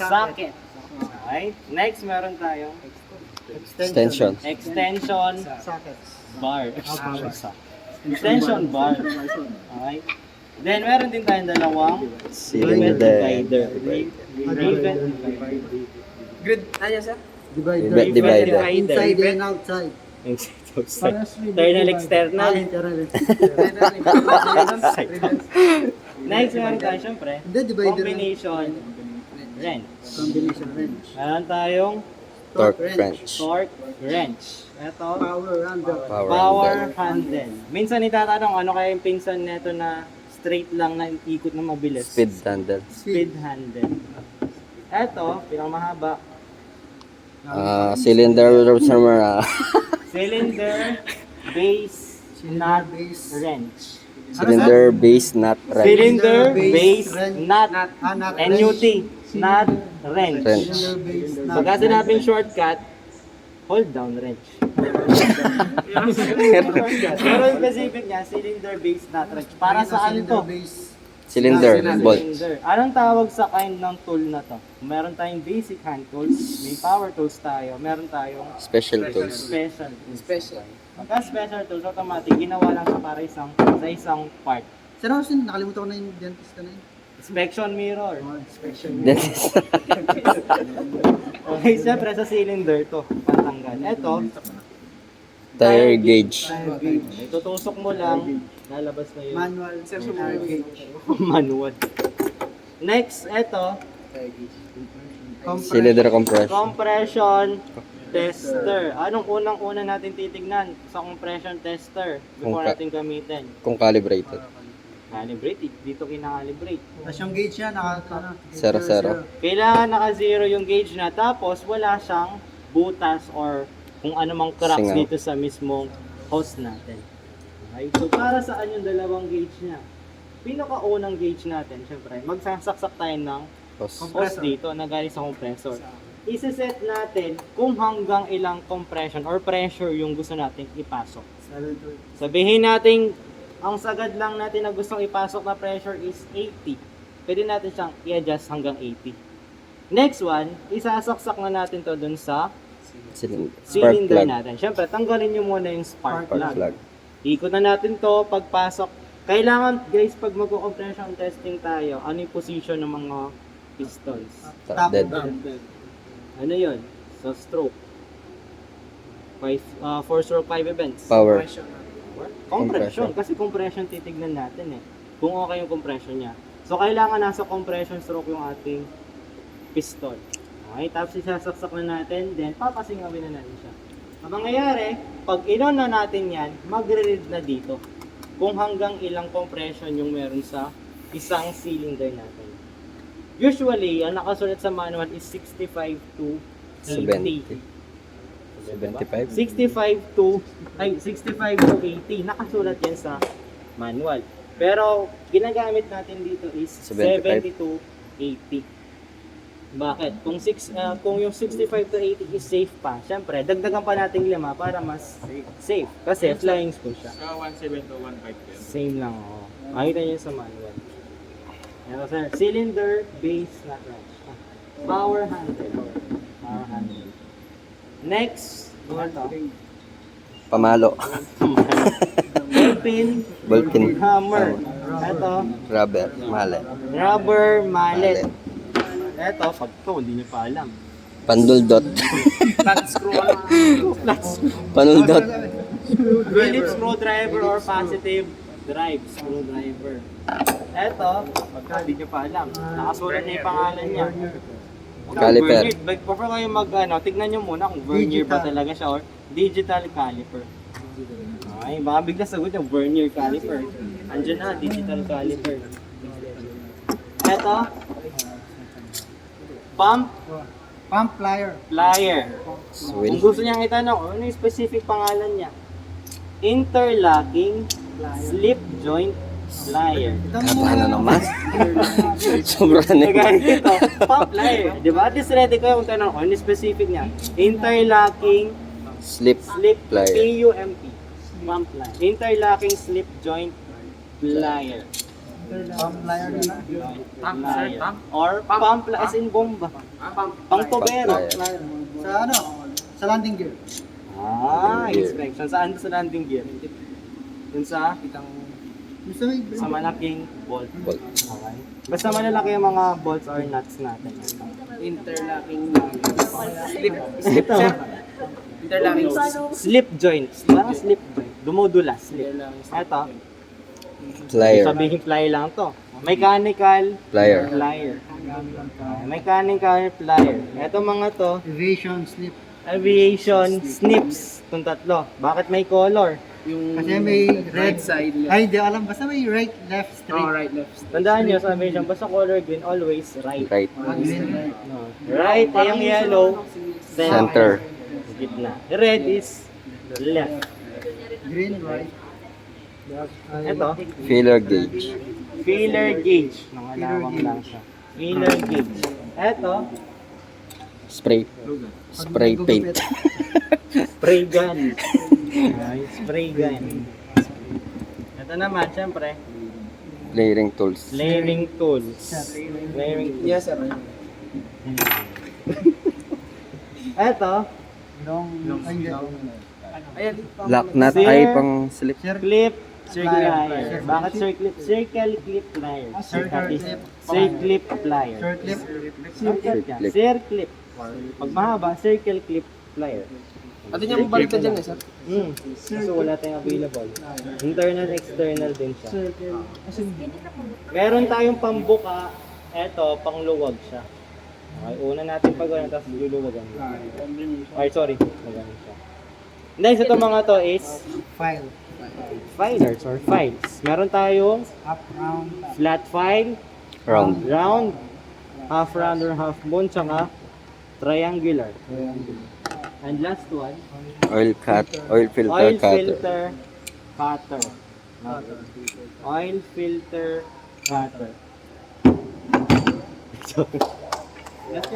socket. Okay. Next, meron tayong Extension. extension Sockets. bar. Extension bar. Okay. Then, meron din tayong dalawang Cylinder. divider. Divider. Grid, ano sir? Divider. Divider. Inside and outside. Internal, external. Internal. Next, meron tayo syempre Hindi, divider. combination wrench. Combination wrench. Meron tayong Torque wrench. torque wrench. Ito, Power handle. power handle. Minsan itatanong ano kaya yung pinsan nito na straight lang na ikot na mabilis. Speed handle. Speed handle. Ito, pinakamahaba. Cylinder Cylinder base nut base. wrench. cylinder base nut wrench. Cylinder base nut Nut NUT. Nut wrench. Wrench. Cylinder base. Pagka sinabing shortcut, hold down wrench. Pero yung specific niya, cylinder base nut wrench. Para saan to? Cylinder bolt. Cylinder. Anong tawag sa kind ng tool na to? Meron tayong basic hand tools, may power tools tayo, meron tayong Special tools. special tools. Special. Pagka special tools, automatic, ginawa lang siya para sa isang part. Sir Austin, nakalimutan ko na yung dentist na yun. Inspection mirror. Inspection. Dentist. Okay, syempre sa cylinder to, patanggal. Ito, Tire gauge. tutusok mo lang, lalabas na yun. Manual. Sir, Tire gauge. Manual. Next, ito, Cylinder compression. compression tester. Anong unang-una natin titignan sa compression tester before Kung natin gamitin? Kung calibrated. Calibrate, dito kinakalibrate. Tapos yung gauge niya, naka 0. Kailangan naka-zero yung gauge na, tapos wala siyang butas or kung ano mang cracks Singaw. dito sa mismong hose natin. Okay, so para saan yung dalawang gauge niya? Pinakaunang gauge natin, syempre, magsasaksak tayo ng hose dito na galing sa compressor. Isa-set natin kung hanggang ilang compression or pressure yung gusto natin ipasok. Sabihin natin, ang sagad lang natin na gustong ipasok na pressure is 80. Pwede natin siyang i-adjust hanggang 80. Next one, isasaksak na natin to dun sa Spark cylinder plug. natin. Siyempre, tanggalin nyo muna yung spark Spark plug. plug. Ikot na natin to, pagpasok. Kailangan, guys, pag mag-compression testing tayo, ano yung position ng mga pistons? Top. Dead. Ano yun? Sa stroke. 4-stroke 5 events. Power. Compression. Kasi compression titignan natin eh. Kung okay yung compression niya. So, kailangan nasa compression stroke yung ating piston. Okay, tapos isasaksak na natin, then papasingawin na natin siya. Ang mangyayari, pag inon na natin yan, magre-read na dito kung hanggang ilang compression yung meron sa isang cylinder natin. Usually, ang nakasulat sa manual is 65 to 80. 75. 65 to 80. Nakasulat yan sa manual. Pero ginagamit natin dito is 70 to 80. Bakit? Kung yung 65 to 80 is safe pa, syempre dagdagan pa natin 5 para mas safe. Kasi flying spool siya. So, 17 to 15. Same lang ako. Makita niyo sa manual. Pero sir, cylinder base nut wrench. Power handle. Power handle. Next, ito. Pamalo. Ballpin, Ballpin. hammer. Ito, Rubber. Mallet. rubber mallet. Ito, pag ito, hindi niyo pa alam. Panduldot. Flat screw. Panuldot. Phillips screwdriver or positive drive screwdriver. Ito, pagka hindi niyo pa alam, nakasulat na yung pangalan niya. Caliper. Before kayo tignan niyo muna kung vernier ba talaga siya or digital caliper. Okay, baka bigla sagot yung vernier caliper. Andiyan na, digital caliper. Ito, pump Pump plier. plier. Kung Swill. gusto niyang itanong, ano yung specific pangalan niya? Interlocking slip joint plier. Paano naman? Sobra na yun. Kagaya ito, pump plier. Di ba? At least ready kayo kung tanong, ano yung specific niya? Interlocking Slip slip plier. PUMP. Pump plier. Interlocking slip joint plier. Pump plier na lang. Tank, sir, tank. Or pump as in bomba. Pang tubero. Plier. Sa ano? Sa landing gear. Inspection. Saan sa landing gear? Dun sa Gusto mo sa malaking bolt. Bolt. Okay. Basta malalaki yung mga bolts or nuts natin. Interlocking. Slip. Ito, Interlocking. slip joint. Parang slip joint. Dumudulas. Slip. Ito, Plier. sabihin ply lang to. Mechanical Plier. plier. Mechanical plier. Ito mga to, aviation slip. aviation snips. Itong tatlo. Bakit may color? Yung Kasi may right red. side, left. Ay, hindi alam. Basta may right, left, Oh, straight. right, left. Tandaan nyo sa aviation, basta color green, always right. Right. Green. No. Right ay yung yellow, Center. gitna. Red is left. Green, right. Ito, Filler gauge. feeler gauge. Nangalawang lang siya. Feeler gauge. Ito, Spray. Spray paint. spray gun. Ay, spray gun. Ito naman, syempre, Layering tools. layering tools. Layering tools. Yes, sir. Ito, Long, ay, hindi. Ayan. Lock nut Sir. ay pang slip. clip Plier. plier. Bakit circle clip plier? Circle clip. Circle plier. Short clip. Circle yan. Clip. Circle. Pag mahaba, circle clip plier. At yun yung balik na dyan, eh, sir. Kasi wala tayong available. Internal, external din siya. Meron tayong pambuka. Eto, pangluwag siya. Okay, una natin pag ano, tapos luluwagan. Ay, sorry. Magaling siya. Next, ito mga to is File. filers or files. Meron tayong Up, round, flat file, Round. round, half round or half moon, tsaka triangular. And last one, Oil cut. Oil filter oil cutter. filter cutter. Oil filter cutter.